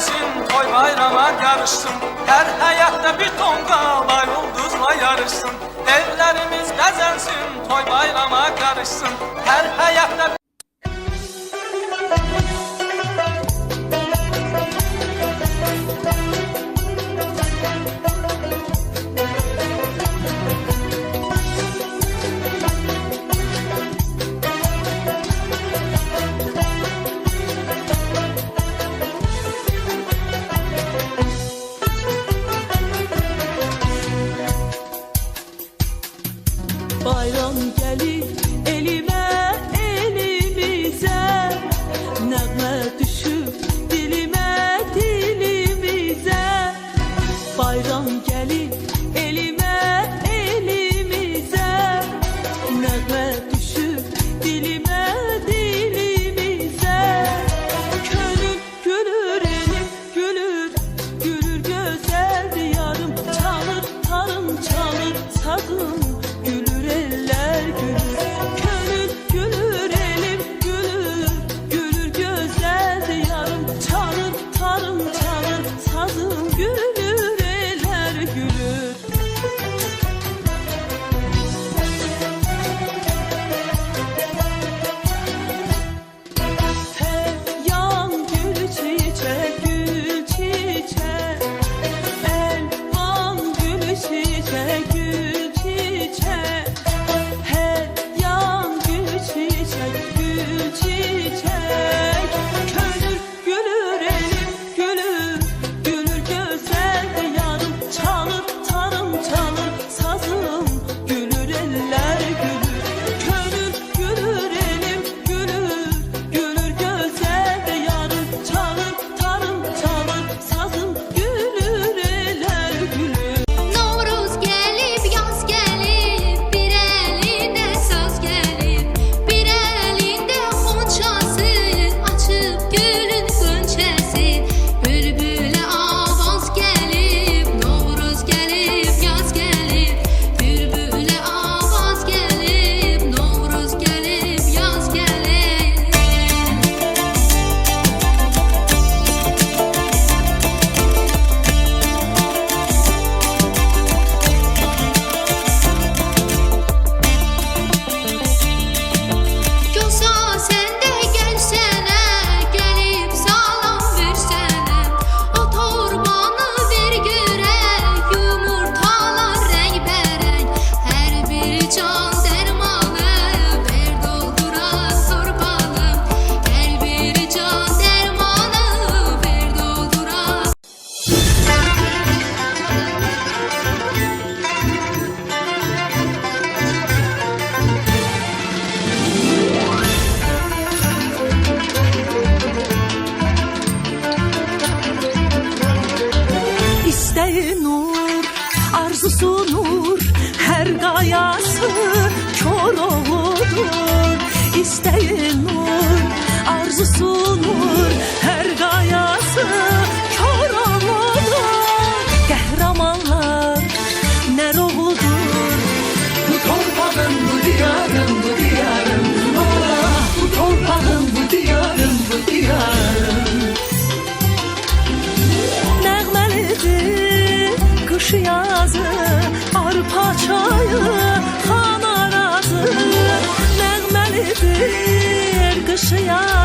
bezensin, toy bayrama yarışsın. Her hayatta bir tonga bay ulduzla yarışsın. Evlerimiz bezensin, toy bayrama yarışsın. Her hayatta bayram gelir elime elimize, nəğmə düşür dilimə dilimizə. Bayram gelir elime elimize, nəğmə düşür dilimə dilimizə. Könül gülür elim gülür, gülür gözəl diyarım. Çalır tarım çalır sazım, gülür eller gülür. Könül gülür elim gülür, gülür gözəl diyarım. Çalır tarım çalır sazım, gülür eller gülür. Hey yan gül çiçek gül çiçek, elvan gül çiçek gül çiçek. Hey yan gül çiçek gül çiçek. Könül gülür elim gülür, gülür gözəl diyarım. Çalır tarım çalır sazım, gülür eller gülür. Könül gülür elim gülür, gülür gözəl diyarım. Çalır tarım çalır sazım, gülür eller gülür. Novruz gelip yaz gelip, bir elinde saz gelip, bir elinde xonçası, açıp gülün gönçesi. Bülbüle avaz gelip, Novruz gelip yaz gelip, bülbüle avaz gelip, Novruz gelip yaz gelip. Yoxsa sən də gəlsənə, gəlib salam versənə. O torbanı ver görək, yumurtalar rəngbərəng. Hər bir can dərmanı, ver doldurar torbanı. Hər bir can dərmanı, ver doldurar. İsteği nur, arzusu nur, her gayası kör oğudur. İsteği nur, arzusu nur, her gayası kör oğudur. Qəhrəmanlar nər oğludur. Bu torpağın bu diyarım, bu diyarım. Ah, bu torpağın bu diyarım, bu diyarım. Nəğməlidir qış yazı, arpa çayı, xan arazı. Nəğməlidir qış yazı,